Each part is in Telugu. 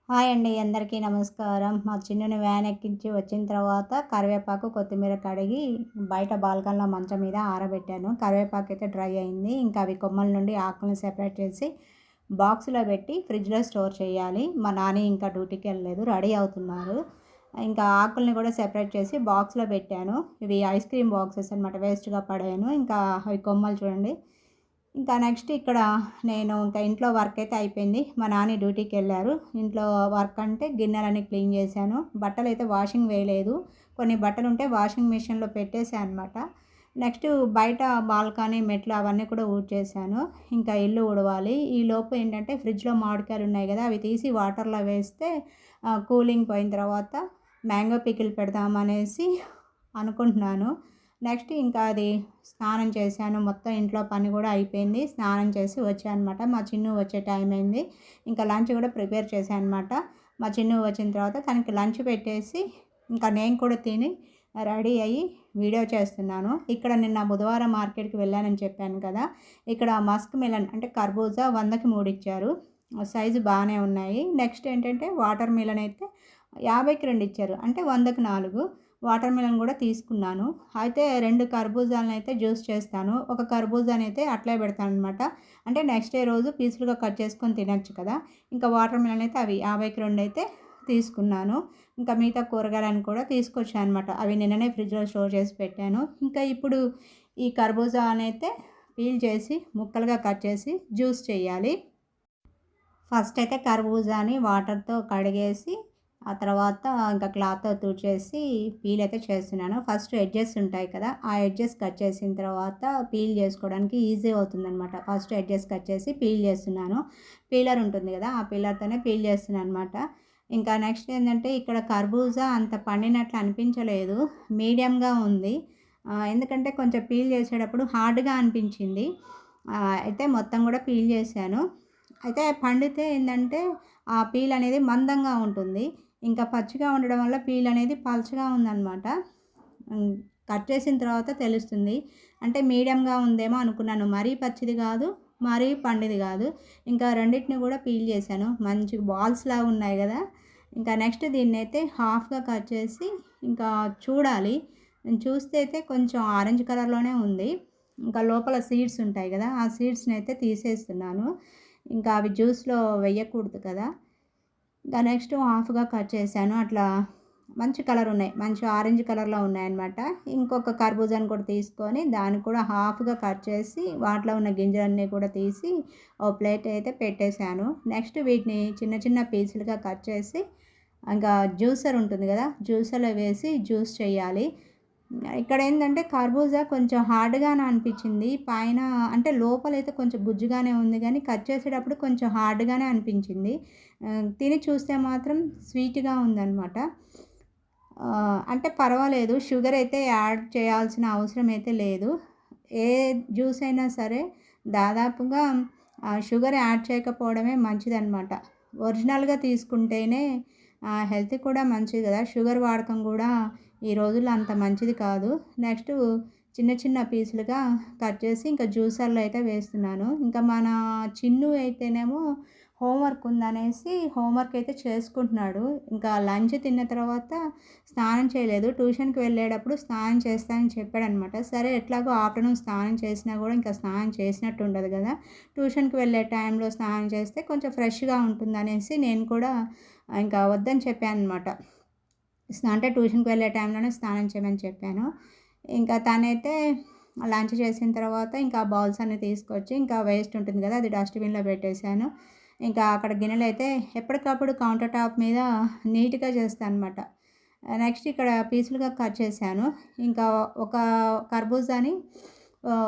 హాయ్ అండి. అందరికీ నమస్కారం. మా చిన్నుని వ్యాన్ ఎక్కించి వచ్చిన తర్వాత కరివేపాకు, కొత్తిమీర కడిగి బయట బాల్కనీలో మంచం మీద ఆరబెట్టాను. కరివేపాకైతే డ్రై అయింది. ఇంకా అవి కొమ్మల నుండి ఆకుల్ని సెపరేట్ చేసి బాక్స్‌లో పెట్టి ఫ్రిడ్జ్‌లో స్టోర్ చేయాలి. మా నాని ఇంకా డ్యూటీకెళ్ళలేదు. రెడీ అవుతున్నారు. ఇంకా ఆకుల్ని కూడా సెపరేట్ చేసి బాక్స్‌లో పెట్టాను. ఇవి ఐస్ క్రీమ్ బాక్సెస్ అనమాట. వేస్ట్‌గా పడేయను. ఇంకా అవి కొమ్మలు చూడండి. ఇంకా నెక్స్ట్ ఇక్కడ నేను ఇంకా ఇంట్లో వర్క్ అయితే అయిపోయింది. మా నాన్న డ్యూటీకెళ్ళారు. ఇంట్లో వర్క్ అంటే గిన్నెలన్నీ క్లీన్ చేశాను. బట్టలైతే వాషింగ్ వేయలేదు. కొన్ని బట్టలుంటే వాషింగ్ మిషన్‌లో పెట్టేసా అనమాట. నెక్స్ట్ బయట బాల్కనీ, మెట్లు అవన్నీ కూడా ఊడ్చేశాను. ఇంకా ఇల్లు ఊడవాలి. ఈలోపు ఏంటంటే ఫ్రిడ్జ్‌లో మామిడికాయలు ఉన్నాయి కదా! అవి తీసి వాటర్‌లో వేస్తే కూలింగ్ పోయిన తర్వాత మ్యాంగో పికిల్ పెడదామనేసి అనుకుంటున్నాను. నెక్స్ట్ ఇంకా అది స్నానం చేశాను. మొత్తం ఇంట్లో పని కూడా అయిపోయింది. స్నానం చేసి వచ్చానన్నమాట. మా చిన్ను వచ్చే టైం అయింది. ఇంకా లంచ్ కూడా ప్రిపేర్ చేశానన్నమాట. మా చిన్ను వచ్చిన తర్వాత తనకి లంచ్ పెట్టేసి ఇంకా నేను కూడా తిని రెడీ అయ్యి వీడియో చేస్తున్నాను. ఇక్కడ నిన్న బుధవారం మార్కెట్‌కి వెళ్ళానని చెప్పాను కదా! ఇక్కడ మస్క్ మిలన్ అంటే కర్బూజా 100కి 3 ఇచ్చారు. సైజు బాగానే ఉన్నాయి. నెక్స్ట్ ఏంటంటే వాటర్ మిలన్ అయితే 50కి 2 ఇచ్చారు. అంటే 100కి 4. వాటర్ మిలన్ కూడా తీసుకున్నాను. అయితే 2 కర్బూజాలనైతే జ్యూస్ చేస్తాను. ఒక కర్బూజానైతే అట్లే పెడతాననమాట. అంటే నెక్స్ట్ డే రోజు పీసులుగా కట్ చేసుకొని తినొచ్చు కదా! ఇంకా వాటర్ మిలన్ అయితే అవి 50కి 2 అయితే తీసుకున్నాను. ఇంకా మిగతా కూరగాయలను కూడా తీసుకొచ్చాననమాట. అవి నిన్ననే ఫ్రిడ్జ్‌లో స్టోర్ చేసి పెట్టాను. ఇంకా ఇప్పుడు ఈ కర్బూజానైతే పీల్ చేసి ముక్కలుగా కట్ చేసి జ్యూస్ చేయాలి. ఫస్ట్ అయితే కర్బూజాని వాటర్‌తో కడిగేసి, ఆ తర్వాత ఇంకా క్లాత్‌తో తుడిచేసి పీల్ అయితే చేస్తున్నాను. ఫస్ట్ ఎడ్జెస్ ఉంటాయి కదా! ఆ ఎడ్జెస్ కట్ చేసిన తర్వాత పీల్ చేసుకోవడానికి ఈజీ అవుతుందనమాట. ఫస్ట్ ఎడ్జెస్ కట్ చేసి పీల్ చేస్తున్నాను. పీలర్ ఉంటుంది కదా! ఆ పీలర్‌తోనే పీల్ చేస్తున్నాననమాట. ఇంకా నెక్స్ట్ ఏంటంటే ఇక్కడ కర్బూజా అంత పండినట్లు అనిపించలేదు. మీడియంగా ఉంది. ఎందుకంటే కొంచెం పీల్ చేసేటప్పుడు హార్డ్‌గా అనిపించింది. అయితే మొత్తం కూడా పీల్ చేశాను. అయితే పండితే ఏందంటే, ఆ పీల్ అనేది మందంగా ఉంటుంది. ఇంకా పచ్చిగా ఉండడం వల్ల పీల్ అనేది పలచగా ఉందనమాట. హ్మ్. కట్ చేసిన తర్వాత తెలుస్తుంది. అంటే మీడియంగా ఉందేమో అనుకున్నాను. మరీ పచ్చిది గాదు, మరీ పండిది గాదు. ఇంకా రెండిటిని గూడా పీల్ చేశాను. మంచి బాల్స్‌లాగా ఉన్నాయి గదా! ఇంకా నెక్స్ట్ దీన్నైతే హాఫ్‌గా కట్ చేసి ఇంకా చూడాలి. చూస్తే అయితే కొంచెం ఆరెంజ్ కలర్‌లోనే ఉంది. ఇంకా లోపల సీడ్స్ ఉంటాయి గదా! ఆ సీడ్స్‌నైతే తీసేస్తున్నాను. ఇంకా అవి జ్యూస్‌లో వెయ్యకూడదు కదా! ఇంకా నెక్స్ట్ హాఫ్‌గా కట్ చేశాను. అట్లా మంచి కలర్ ఉన్నాయి. మంచి ఆరెంజ్ కలర్‌లో ఉన్నాయన్నమాట. ఇంకొక కర్బూజాని కూడా తీసుకొని దాన్ని కూడా హాఫ్‌గా కట్ చేసి వాటిలో ఉన్న గింజలన్నీ కూడా తీసి ఓ ప్లేట్ అయితే పెట్టేశాను. నెక్స్ట్ వీటిని చిన్న చిన్న పీసులుగా కట్ చేసి ఇంకా జ్యూసర్ ఉంటుంది కదా! జ్యూసర్‌లో వేసి జ్యూస్ చేయాలి. ఇక్కడేందంటే కర్బూజా కొంచెం హార్డ్‌గానే అనిపించింది. పైన అంటే లోపలైతే కొంచెం గుజ్జుగానే ఉంది గానీ, కట్ చేసేటప్పుడు కొంచెం హార్డ్‌గానే అనిపించింది. తిని చూస్తే మాత్రం స్వీట్‌గా ఉందనమాట. అంటే పర్వాలేదు. షుగర్ అయితే యాడ్ చేయాల్సిన అవసరం అయితే లేదు. ఏ జ్యూస్ అయినా సరే దాదాపుగా షుగర్ యాడ్ చేయకపోవడమే మంచిదనమాట. ఒరిజినల్‌గా తీసుకుంటేనే హెల్త్‌కి కూడా మంచిది కదా! షుగర్ వాడకం కూడా ఈ రోజుల్లో అంత మంచిది కాదు. నెక్స్టు చిన్న చిన్న పీసులుగా కట్ చేసి ఇంకా జ్యూసర్‌లో అయితే వేస్తున్నాను. ఇంకా మన చిన్ను అయితేనేమో హోంవర్క్ ఉందనేసి హోంవర్క్ అయితే చేసుకుంటున్నాడు. ఇంకా లంచ్ తిన్న తర్వాత స్నానం చేయలేదు. ట్యూషన్‌కి వెళ్ళేటప్పుడు స్నానం చేస్తా అని చెప్పాడనమాట. సరే ఎట్లాగో ఆఫ్టర్‌నూన్ స్నానం చేసినా గూడా ఇంకా స్నానం చేసినట్టు ఉండదు గదా! ట్యూషన్‌కి వెళ్ళే టైంలో స్నానం చేస్తే కొంచెం ఫ్రెష్‌గా ఉంటుందనేసి నేను కూడా ఇంకా వద్దని చెప్పాననమాట. అంటే ట్యూషన్‌కి వెళ్ళే టైంలోనే స్నానం చేయమని చెప్పాను. ఇంకా తనైతే లంచ్ చేసిన తర్వాత ఇంకా బౌల్స్ అన్నీ తీసుకొచ్చి ఇంకా వేస్ట్ ఉంటుంది కదా! అది డస్ట్‌బిన్‌లో పెట్టేశాను. ఇంకా అక్కడ గిన్నెలైతే ఎప్పటికప్పుడు కౌంటర్ టాప్ మీద నీట్‌గా చేస్తానన్నమాట. నెక్స్ట్ ఇక్కడ పీసులుగా కట్ చేశాను. ఇంకా ఒక కర్బూజాని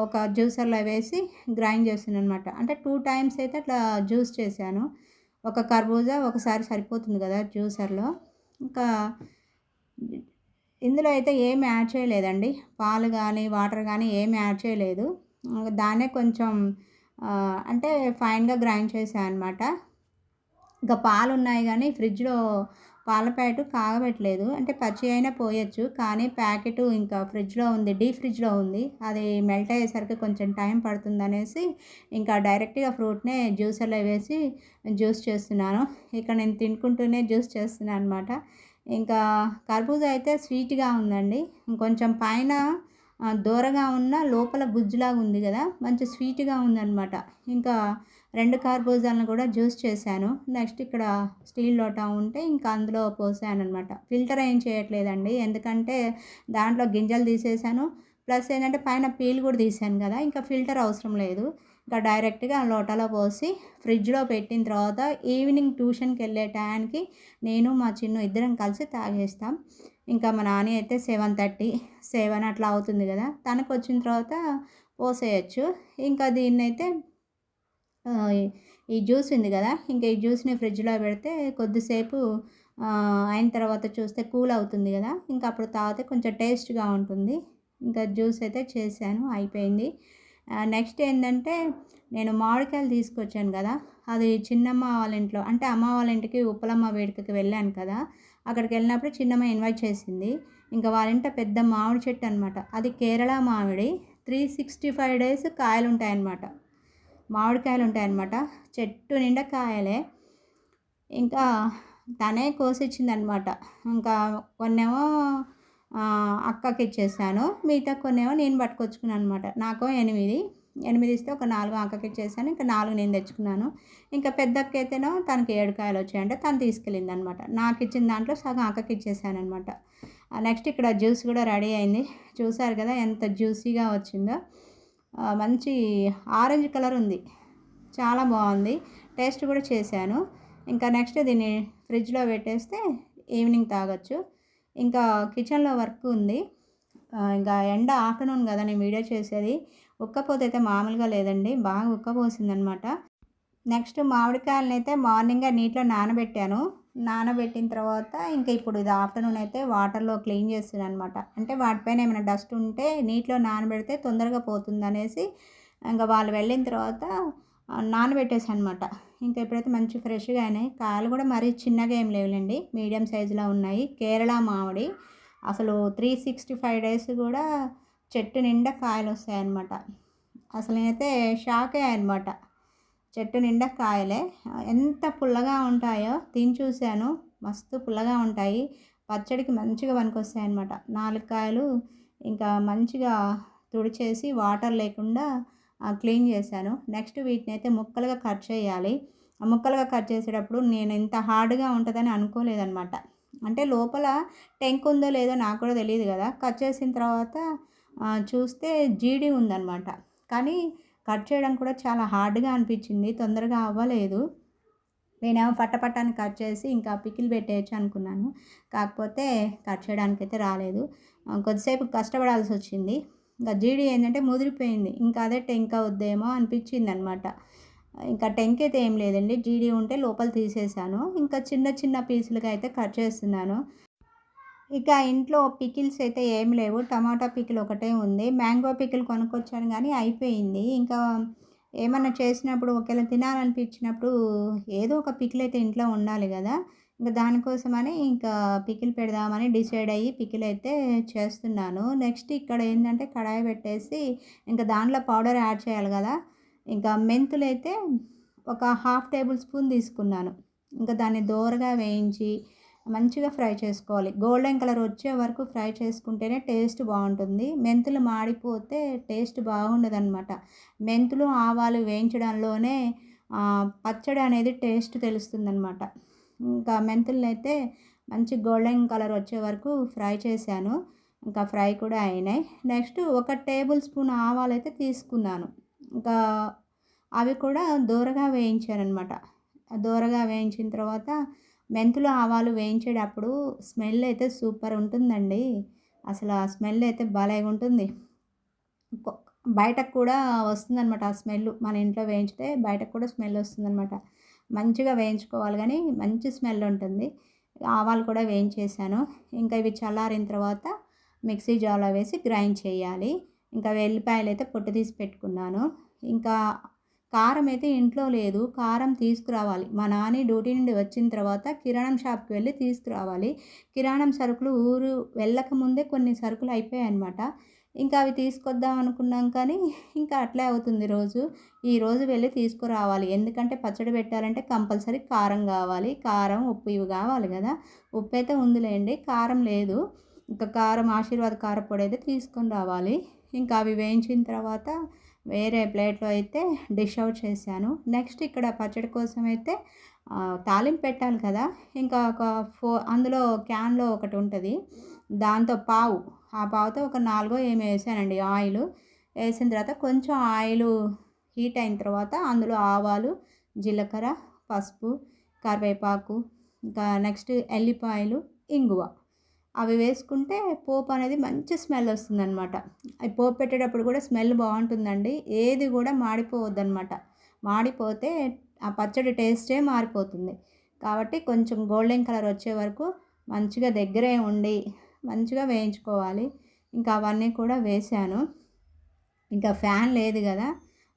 ఒక జ్యూసర్‌లో వేసి గ్రైండ్ చేస్తున్నానన్నమాట. అంటే 2 టైమ్స్ అయితే అట్లా జ్యూస్ చేశాను. ఒక కర్బూజా ఒకసారి సరిపోతుంది కదా! జ్యూసర్‌లో. ఇంకా ఇందులో అయితే ఏమి యాడ్ చేయలేదండి. పాలు గానీ, వాటర్ గానీ ఏమి యాడ్ చేయలేదు. దాన్నే కొంచెం అంటే ఫైన్‌గా గ్రైండ్ చేశా అనమాట. ఇంకా పాలున్నాయి గానీ ఫ్రిడ్జ్‌లో పాల ప్యాకెట్ కాగబెట్టలేదు. అంటే పచ్చియి అయినా పోయొచ్చు. కానీ ప్యాకెటు ఇంకా ఫ్రిడ్జ్‌లో ఉంది. డీప్ ఫ్రిడ్జ్‌లో ఉంది. అది మెల్ట్ అయ్యేసరికి కొంచెం టైం పడుతుందనేసి ఇంకా డైరెక్ట్‌గా ఫ్రూట్‌నే జ్యూసర్‌లో వేసి జ్యూస్ చేస్తున్నాను. ఇక్కడ నేను తినుకుంటూనే జ్యూస్ చేస్తున్నాను అనమాట. ఇంకా కర్బూజా అయితే స్వీట్‌గా ఉందండి. కొంచెం పైన దూరగా ఉన్న లోపల గుజ్జులాగా ఉంది గదా! మంచి స్వీట్‌గా ఉందనమాట. ఇంకా 2 కర్బూజాలను కూడా జ్యూస్ చేశాను. నెక్స్ట్ ఇక్కడ స్టీల్ లోటా ఉంటే ఇంకా అందులో పోసాననమాట. ఫిల్టర్ ఏం చేయట్లేదండి. ఎందుకంటే దాంట్లో గింజలు తీసేసాను. ప్లస్ ఏంటంటే పైన పీల్ కూడా తీసాను కదా! ఇంకా ఫిల్టర్ అవసరం లేదు. ఇంకా డైరెక్ట్‌గా లోటాలో పోసి ఫ్రిడ్జ్‌లో పెట్టిన తర్వాత ఈవినింగ్ ట్యూషన్‌కెళ్ళే టయానికి నేను మా చిన్ను ఇద్దరం కలిసి తాగేస్తాం. ఇంకా మా నాని అయితే 7:30, 7 అట్లా అవుతుంది కదా! తనకొచ్చిన తర్వాత పోసేయొచ్చు. ఇంకా దీన్నైతే ఆహ్, ఈ జ్యూస్ ఉంది గదా! ఇంకా ఈ జ్యూస్‌ని ఫ్రిడ్జ్‌లో పెడితే కొద్దిసేపు అయిన తర్వాత చూస్తే కూల్ అవుతుంది గదా! ఇంకా అప్పుడు తాగితే కొంచెం టేస్ట్‌గా ఉంటుంది. ఇంకా జ్యూస్ అయితే చేశాను అయిపోయింది. నెక్స్ట్ ఏంటంటే నేను మామిడికాయలు తీసుకొచ్చాను గదా! అది చిన్నమ్మ వాళ్ళ ఇంట్లో అంటే అమ్మ వాళ్ళ ఇంటికి ఉప్పలమ్మ వేడుకకి వెళ్ళాను కదా! అక్కడికెళ్ళినప్పుడు చిన్నమ్మ ఇన్వైట్ చేసింది. ఇంకా వాళ్ళ ఇంట పెద్ద మామిడి చెట్టు అనమాట. అది కేరళ మామిడి. 365 డేస్ కాయలుంటాయన్నమాట. మామిడికాయలుంటాయన్నమాట. చెట్టు నిండా కాయలే. ఇంకా తనే కోసిచ్చిందనమాట. ఇంకా కొన్నేమో అక్కకిచ్చేసాను. మిగతా కొన్నేమో నేను పట్టుకొచ్చుకున్నాననమాట. నాకో 8, 8 ఇస్తే ఒక 4 అక్కకిచ్చేసాను. ఇంకా 4 నేను తెచ్చుకున్నాను. ఇంకా పెద్దక్కయితేనో తనకి 7 కాయలొచ్చాయంటే తను తీసుకెళ్ళిందనమాట. నాకిచ్చిన దాంట్లో సగం అక్కకిచ్చేసాననమాట. నెక్స్ట్ ఇక్కడ జ్యూస్ కూడా రెడీ అయింది. చూసారు కదా ఎంత జ్యూసీగా వచ్చిందో. మంచి ఆరెంజ్ కలర్ ఉంది. చాలా బాగుంది. టేస్ట్ కూడా చేశాను. ఇంకా నెక్స్ట్ దీన్ని ఫ్రిడ్జ్‌లో పెట్టేస్తే ఈవినింగ్ తాగొచ్చు. ఇంకా కిచెన్‌లో వర్క్ ఉంది. ఇంకా ఎండ ఆఫ్టర్‌నూన్ కదా నేను వీడియో చేసేది. ఉక్కపోతైతే మామూలుగా లేదండి. బాగా ఉక్కపోసిందనమాట. నెక్స్ట్ మామిడికాయలనైతే మార్నింగే నీటిలో నానబెట్టాను. నానబెట్టిన తర్వాత ఇంకా ఇప్పుడు ఇది ఆఫ్టర్‌నూన్ అయితే వాటర్‌లో క్లీన్ చేస్తున్నాననమాట. అంటే వాటిపైన ఏమైనా డస్ట్ ఉంటే నీటిలో నానబెడితే తొందరగా పోతుందనేసి ఇంకా వాళ్ళు వెళ్ళిన తర్వాత నానబెట్టేసానమాట. ఇంకా ఇప్పుడైతే మంచి ఫ్రెష్‌గా అయినాయి. కాయలు కూడా మరీ చిన్నగా ఏం లేవులెండి. మీడియం సైజులో ఉన్నాయి. కేరళ మామిడి. అసలు 365 డేస్ కూడా చెట్టు నిండా కాయలొస్తాయన్నమాట. అసలు నేనైతే షాక్ అయ్యానన్నమాట. చెట్టు నిండా కాయలే. ఎంత పుల్లగా ఉంటాయో తిని చూశాను. మస్తు పుల్లగా ఉంటాయి. పచ్చడికి మంచిగా పనికొస్తాయన్నమాట. 4 కాయలు ఇంకా మంచిగా తుడిచేసి వాటర్ లేకుండా క్లీన్ చేశాను. నెక్స్ట్ వీటినైతే ముక్కలుగా కట్ చేయాలి. ముక్కలుగా కట్ చేసేటప్పుడు నేను ఇంత హార్డ్‌గా ఉంటదని అనుకోలేదన్నమాట. అంటే లోపల టెంక్ ఉందో లేదో నాకు కూడా తెలీదు కదా! కట్ చేసిన తర్వాత చూస్తే జీడి ఉందన్నమాట. కానీ కట్ చేయడం కూడా చాలా హార్డ్‌గా అనిపించింది. తొందరగా అవ్వలేదు. నేనేమో పట్ట అని కట్ చేసి ఇంకా పికిల్ పెట్టేయొచ్చు అనుకున్నాను. కాకపోతే కట్ చేయడానికైతే రాలేదు. కొద్దిసేపు కష్టపడాల్సొచ్చింది. ఇంకా జీడి ఏంటంటే ముదిరిపోయింది. ఇంకా అదే టెంక్ అవుద్దేమో అనిపించిందనమాట. ఇంకా టెంక్ అయితే ఏం లేదండి. జీడి ఉంటే లోపల తీసేసాను. ఇంకా చిన్న చిన్న పీసులుగా అయితే కట్ చేస్తున్నాను. ఇక ఇంట్లో పికిల్స్ అయితే ఏమి లేవు. టమాటా పికిల్ ఒకటే ఉంది. మ్యాంగో పికిల్ కొనుక్కొచ్చాను గానీ అయిపోయింది. ఇంకా ఏమన్నా చేసినప్పుడు ఒకవేళ తినాలనిపించినప్పుడు ఏదో ఒక పికిల్ అయితే ఇంట్లో ఉండాలి గదా! ఇంక దానికోసమని ఇంకా పికిల్ పెడదామని డిసైడ్ అయ్యి పికిల్ అయితే చేస్తున్నాను. నెక్స్ట్ ఇక్కడ ఏంటంటే కడాయి పెట్టేసి ఇంకా దాంట్లో పౌడర్ యాడ్ చేయాలి గదా! ఇంకా మెంతులైతే ఒక హాఫ్ టేబుల్ స్పూన్ తీసుకున్నాను. ఇంకా దాన్ని దోరగా వేయించి మంచిగా ఫ్రై చేసుకోవాలి. గోల్డెన్ కలర్ వచ్చే వరకు ఫ్రై చేసుకుంటేనే టేస్ట్ బాగుంటుంది. మెంతులు మాడిపోతే టేస్ట్ బాగుండదనమాట. మెంతులు, ఆవాలు వేయించడంలోనే పచ్చడి అనేది టేస్ట్ తెలుస్తుందనమాట. ఇంకా మెంతులనైతే మంచి గోల్డెన్ కలర్ వచ్చే వరకు ఫ్రై చేశాను. ఇంకా ఫ్రై కూడా అయినాయి. నెక్స్ట్ ఒక టేబుల్ స్పూన్ ఆవాలైతే తీసుకున్నాను. ఇంకా అవి కూడా దోరగా వేయించాననమాట. దోరగా వేయించిన తర్వాత మెంతులు, ఆవాలు వేయించేటప్పుడు స్మెల్ అయితే సూపర్ ఉంటుందండి. అసలు ఆ స్మెల్ అయితే భలేగా ఉంటుంది. కొ బయటకు కూడా వస్తుందనమాట ఆ స్మెల్లు. మన ఇంట్లో వేయించితే బయటకు కూడా స్మెల్ వస్తుందనమాట. మంచిగా వేయించుకోవాలి గానీ మంచి స్మెల్ ఉంటుంది. ఆవాలు కూడా వేయించేసాను. ఇంకా ఇవి చల్లారిన తర్వాత మిక్సీ జార్‌లో వేసి గ్రైండ్ చేయాలి. ఇంకా వెల్లిపాయలైతే పొట్టు తీసి పెట్టుకున్నాను. ఇంకా కారం అయితే ఇంట్లో లేదు, కారం తీసుకురావాలి. మా నాని డ్యూటీ నుండి వచ్చిన తర్వాత కిరాణం షాప్‌కి వెళ్ళి తీసుకురావాలి. కిరాణం సరుకులు ఊరు వెళ్ళకముందే కొన్ని సరుకులు అయిపోయాయన్నమాట. ఇంకా అవి తీసుకొద్దాం అనుకున్నాం కానీ, ఇంకా అట్లే అవుతుంది రోజు. ఈరోజు వెళ్ళి తీసుకురావాలి. ఎందుకంటే పచ్చడి పెట్టాలంటే కంపల్సరీ కారం కావాలి. కారం, ఉప్పు ఇవి కావాలి కదా! ఉప్పైతే ఉందిలేండి, కారం లేదు. ఇంకా కారం ఆశీర్వాద్ కారప్పొడి అయితే తీసుకొని రావాలి. ఇంకా అవి వేయించిన తర్వాత వేరే ప్లేట్‌లో అయితే డిష్ అవుట్ చేశాను. నెక్స్ట్ ఇక్కడ పచ్చడి కోసం అయితే తాలింపు పెట్టాలి కదా! ఇంకా ఒక అందులో క్యాన్‌లో ఒకటుంటది. దాంతో ఆ పావుతో ఒక 4 ఏమో ఏసానండి ఆయిలు. ఏసిన తర్వాత కొంచెం ఆయిలు హీట్ అయిన తర్వాత అందులో ఆవాలు, జీలకర్ర, పసుపు, కరివేపాకు, ఇంకా నెక్స్ట్ ఎల్లిపాయలు, ఇంగువ అవి వేసుకుంటే పోపు అనేది మంచి స్మెల్ వస్తుందనమాట. అవి పోపు పెట్టేటప్పుడు కూడా స్మెల్ బాగుంటుందండి. ఏది కూడా మాడిపోవద్దనమాట. మాడిపోతే ఆ పచ్చడి టేస్టే మారిపోతుంది. కాబట్టి కొంచెం గోల్డెన్ కలర్ వచ్చే వరకు మంచిగా దగ్గరే ఉండి మంచిగా వేయించుకోవాలి. ఇంకా అవన్నీ కూడా వేశాను. ఇంకా ఫ్యాన్ లేదు కదా,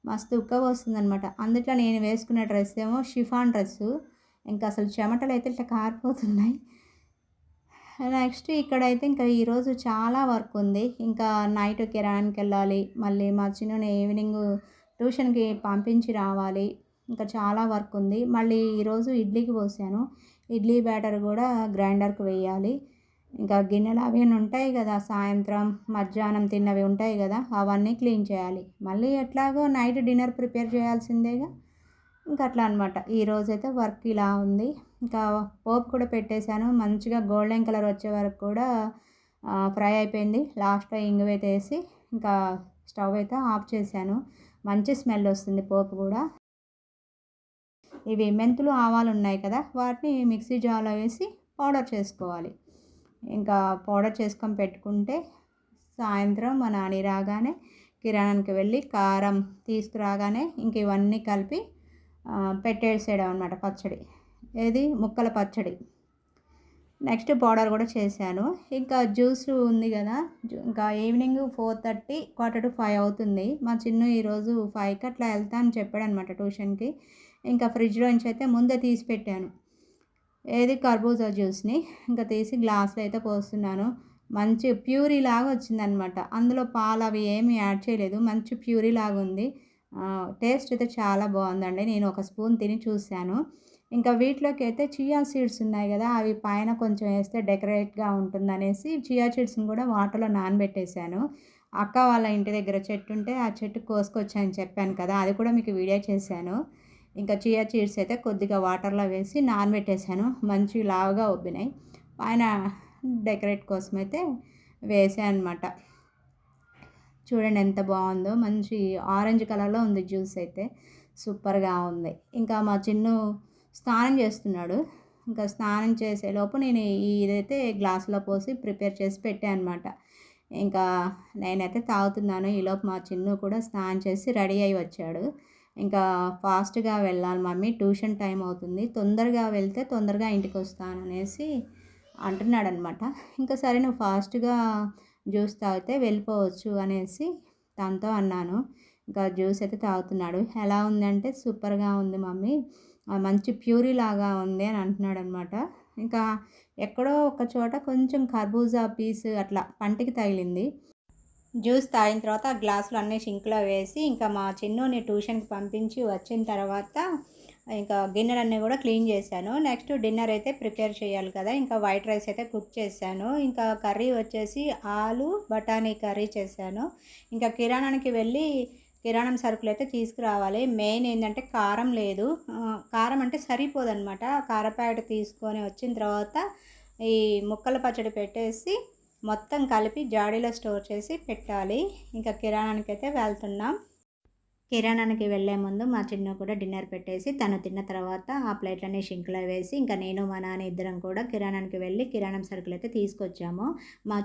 మస్తు ఉక్కబోస్తుందనమాట. అందుట్లో నేను వేసుకున్న డ్రెస్ ఏమో షిఫాన్ డ్రెస్సు. ఇంకా అసలు చెమటలు అయితే ఇట్లా కారిపోతున్నాయి. నెక్స్ట్ ఇక్కడైతే ఇంకా ఈరోజు చాలా వర్క్ ఉంది. ఇంకా నైట్ కిరాణానికి వెళ్ళాలి. మళ్ళీ మా చిన్నుని ఈవినింగ్ ట్యూషన్‌కి పంపించి రావాలి. ఇంకా చాలా వర్క్ ఉంది. మళ్ళీ ఈరోజు ఇడ్లీకి పోసాను. ఇడ్లీ బ్యాటర్ కూడా గ్రైండర్‌కి వేయాలి. ఇంకా గిన్నెలు అవి ఉంటాయి కదా, సాయంత్రం మధ్యాహ్నం తిన్నవి ఉంటాయి కదా, అవన్నీ క్లీన్ చేయాలి. మళ్ళీ ఎట్లాగో నైట్ డిన్నర్ ప్రిపేర్ చేయాల్సిందేగా. ఇంకా అట్లా అనమాట. ఈరోజైతే వర్క్ ఇలా ఉంది. ఇంకా పోపు కూడా పెట్టేశాను. మంచిగా గోల్డెన్ కలర్ వచ్చే వరకు కూడా ఫ్రై అయిపోయింది. లాస్ట్‌లో ఇంగువైతే వేసి ఇంకా స్టవ్ అయితే ఆఫ్ చేశాను. మంచి స్మెల్ వస్తుంది పోపు కూడా. ఇవి మెంతులు, ఆవాలు ఉన్నాయి కదా, వాటిని మిక్సీ జార్‌లో వేసి పౌడర్ చేసుకోవాలి. ఇంకా పౌడర్ చేసుకొని పెట్టుకుంటే సాయంత్రం మా నాని రాగానే కిరాణానికి వెళ్ళి కారం తీసుకురాగానే ఇంక ఇవన్నీ కలిపి పెట్టేసేయడం అనమాట పచ్చడి. ఏది ముక్కల పచ్చడి. నెక్స్ట్ పౌడర్ కూడా చేశాను. ఇంకా జ్యూస్ ఉంది కదా, ఇంకా ఈవినింగ్ 4:30 4:45 అవుతుంది. మా చిన్ను ఈరోజు 5కి అట్లా వెళ్తా అని చెప్పాడనమాట ట్యూషన్‌కి. ఇంకా ఫ్రిడ్జ్‌లో నుంచి అయితే ముందే తీసి పెట్టాను. ఏది కర్బూజా జ్యూస్ని ఇంకా తీసి గ్లాస్లో అయితే పోస్తున్నాను. మంచి ప్యూరీ లాగా వచ్చిందనమాట. అందులో పాలు అవి ఏమీ యాడ్ చేయలేదు. మంచి ప్యూరీ లాగా ఉంది. టేస్ట్ అయితే చాలా బాగుందండి. నేను ఒక స్పూన్ తిని చూశాను. ఇంకా వీటిలోకి అయితే చియా సీడ్స్ ఉన్నాయి కదా, అవి పైన కొంచెం వేస్తే డెకరేట్గా ఉంటుందనేసి చియా సీడ్స్ని కూడా వాటర్లో నానబెట్టేశాను. అక్క వాళ్ళ ఇంటి దగ్గర చెట్టు ఉంటే ఆ చెట్టు కోసుకొచ్చాయని చెప్పాను కదా, అది కూడా మీకు వీడియో చేశాను. ఇంకా చియా సీడ్స్ అయితే కొద్దిగా వాటర్లో వేసి నానబెట్టేశాను. మంచి లావుగా ఉబ్బినాయి. పైన డెకరేట్ కోసం అయితే వేసాను అనమాట. చూడండి ఎంత బాగుందో, మంచి ఆరెంజ్ కలర్లో ఉంది జ్యూస్ అయితే. సూపర్గా ఉంది. ఇంకా మా చిన్ను స్నానం చేస్తున్నాడు. ఇంకా స్నానం చేసేలోపు నేను ఇదైతే గ్లాసులో పోసి ప్రిపేర్ చేసి పెట్టాను అనమాట. ఇంకా నేనైతే తాగుతున్నాను. ఈలోపు మా చిన్ను కూడా స్నానం చేసి రెడీ అయ్యి వచ్చాడు. ఇంకా ఫాస్ట్గా వెళ్ళాలి మమ్మీ, ట్యూషన్ టైం అవుతుంది, తొందరగా వెళ్తే తొందరగా ఇంటికి వస్తాను అనేసి అంటున్నాడనమాట. ఇంకా సరే నువ్వు ఫాస్ట్గా జ్యూస్ తాగితే వెళ్ళిపోవచ్చు అనేసి తనతో అన్నాను. ఇంకా జ్యూస్ అయితే తాగుతున్నాడు. ఎలా ఉందంటే సూపర్గా ఉంది మమ్మీ, మంచి ప్యూరీ లాగా ఉంది అని అంటున్నాడనమాట. ఇంకా ఎక్కడో ఒక చోట కొంచెం కర్బూజా పీస్ అట్లా పంటికి తగిలింది. జ్యూస్ తాగిన తర్వాత ఆ గ్లాసులు అన్నీ సింక్లో వేసి ఇంకా మా చిన్నుని ట్యూషన్కి పంపించి వచ్చిన తర్వాత ఇంకా గిన్నెలన్నీ కూడా క్లీన్ చేశాను. నెక్స్ట్ డిన్నర్ అయితే ప్రిపేర్ చేయాలి కదా, ఇంకా వైట్ రైస్ అయితే కుక్ చేశాను. ఇంకా కర్రీ వచ్చేసి ఆలు బఠానీ కర్రీ చేశాను. ఇంకా కిరాణానికి వెళ్ళి కిరాణం సరుకులు అయితే తీసుకురావాలి. మెయిన్ ఏంటంటే కారం లేదు. కారం అంటే సరిపోదన్నమాట. కారం ప్యాకెట్ తీసుకొని వచ్చిన తర్వాత ఈ ముక్కల పచ్చడి పెట్టేసి మొత్తం కలిపి జాడీలో స్టోర్ చేసి పెట్టాలి. ఇంకా కిరాణానికి అయితే వెళ్తున్నాం. కిరాణానికి వెళ్ళే ముందు మా చిన్ను కూడా డిన్నర్ పెట్టేసి తను తిన్న తర్వాత ఆ ప్లేట్లన్నీ షింక్లో వేసి ఇంకా నేను మా నాన్న ఇద్దరం కూడా కిరాణానికి వెళ్ళి కిరాణం సరుకులు అయితే తీసుకొచ్చాము. మా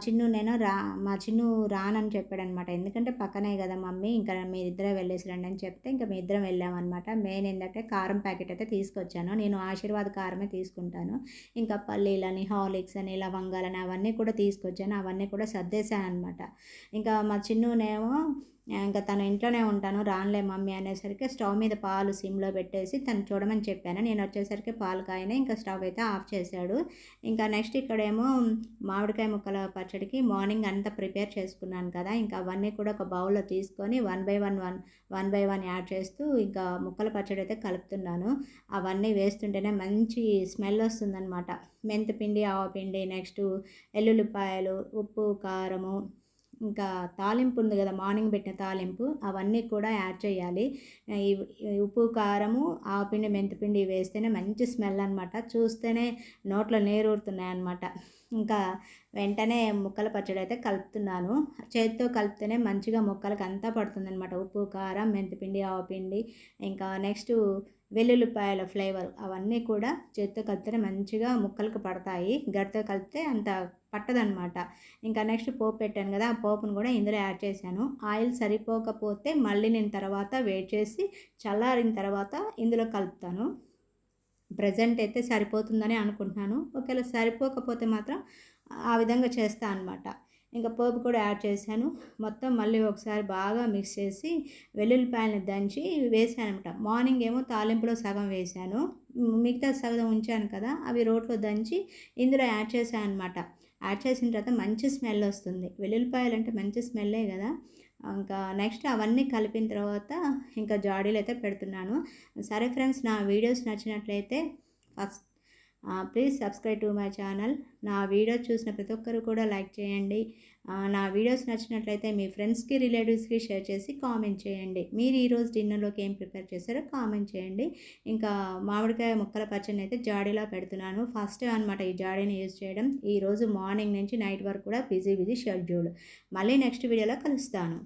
చిన్ను రానని చెప్పాడనమాట. ఎందుకంటే పక్కనే కదా మమ్మీ, ఇంకా మీరిద్దరే వెళ్ళేసి రండి అని చెప్తే ఇంకా మీ ఇద్దరం వెళ్ళామన్నమాట. మెయిన్ ఏంటంటే కారం ప్యాకెట్ అయితే తీసుకొచ్చాను. నేను ఆశీర్వాద్ కారమే తీసుకుంటాను. ఇంకా పల్లీలని, హార్లిక్స్ అని, లవంగాలని అవన్నీ కూడా తీసుకొచ్చాను. అవన్నీ కూడా సర్దేశాను అనమాట. ఇంకా మా చిన్నునేమో ఇంకా తను ఇంట్లోనే ఉంటాను రానులే మమ్మీ అనేసరికి స్టవ్ మీద పాలు సిమ్లో పెట్టేసి తను చూడమని చెప్పాను. నేను వచ్చేసరికి పాలు కాయని ఇంకా స్టవ్ అయితే ఆఫ్ చేశాడు. ఇంకా నెక్స్ట్ ఇక్కడేమో మామిడికాయ ముక్కల పచ్చడికి మార్నింగ్ అంతా ప్రిపేర్ చేసుకున్నాను కదా, ఇంకా అవన్నీ కూడా ఒక బౌల్లో తీసుకొని వన్ బై వన్ యాడ్ చేస్తూ ఇంకా ముక్కల పచ్చడి అయితే కలుపుతున్నాను. అవన్నీ వేస్తుంటేనే మంచి స్మెల్ వస్తుందన్నమాట. మెంతిపిండి, ఆవపిండి, నెక్స్ట్ ఎల్లుల్లిపాయలు, ఉప్పు, కారము, ఇంకా తాలింపు ఉంది కదా, మార్నింగ్ పెట్టిన తాలింపు, అవన్నీ కూడా యాడ్ చేయాలి. ఉప్పు, కారము, ఆవపిండి, మెంతిపిండి వేస్తేనే మంచి స్మెల్ అనమాట. చూస్తేనే నోట్లో నీరూరుతున్నాయన్నమాట. ఇంకా వెంటనే ముక్కల పచ్చడి అయితే కలుపుతున్నాను. చేతితో కలిపితేనే మంచిగా ముక్కలకి అంతా పడుతుందన్నమాట. ఉప్పు, కారం, మెంతిపిండి, ఆవపిండి, ఇంకా నెక్స్ట్ వెల్లుల్లిపాయల ఫ్లేవర్, అవన్నీ కూడా చేతితో కలిపితేనే మంచిగా ముక్కలకు పడతాయి. గరిటెతో కలిపితే అంత పట్టదనమాట. ఇంకా నెక్స్ట్ పోపు పెట్టాను కదా, ఆ పోపును కూడా ఇందులో యాడ్ చేశాను. ఆయిల్ సరిపోకపోతే మళ్ళీ నేను తర్వాత వేడి చేసి చల్లారిన తర్వాత ఇందులో కలుపుతాను. ప్రజెంట్ అయితే సరిపోతుందని అనుకుంటున్నాను. ఒకవేళ సరిపోకపోతే మాత్రం ఆ విధంగా చేస్తాను అనమాట. ఇంకా పోపు కూడా యాడ్ చేశాను. మొత్తం మళ్ళీ ఒకసారి బాగా మిక్స్ చేసి వెల్లుల్లిపాయలని దంచి వేసాను అనమాట. మార్నింగ్ ఏమో తాలింపులో సగం వేసాను, మిగతా సగం ఉంచాను కదా, అవి రోట్లో దంచి ఇందులో యాడ్ చేశాను అనమాట. యాడ్ చేసిన తర్వాత మంచి స్మెల్ వస్తుంది. వెల్లుల్లిపాయలు అంటే మంచి స్మెల్లే కదా. ఇంకా నెక్స్ట్ అవన్నీ కలిపిన తర్వాత ఇంకా జాడీలు అయితే పెడుతున్నాను. సరే ఫ్రెండ్స్, నా వీడియోస్ నచ్చినట్లయితే first please subscribe to my channel. నా వీడియో చూసిన ప్రతి ఒక్కరు కూడా లైక్ చేయండి. నా వీడియోస్ నచ్చినట్లయితే మీ ఫ్రెండ్స్కి, రిలేటివ్స్కి షేర్ చేసి కామెంట్ చేయండి. మీరు ఈరోజు డిన్నర్లోకి ఏం ప్రిపేర్ చేశారో కామెంట్ చేయండి. ఇంకా మామిడికాయ ముక్కల పచ్చడిని అయితే జాడీలో పెడుతున్నాను. ఫస్ట్ టైం అనమాట ఈ జాడీని యూజ్ చేయడం. ఈరోజు మార్నింగ్ నుంచి నైట్ వరకు కూడా బిజీ షెడ్యూల్. మళ్ళీ నెక్స్ట్ వీడియోలో కలుస్తాను.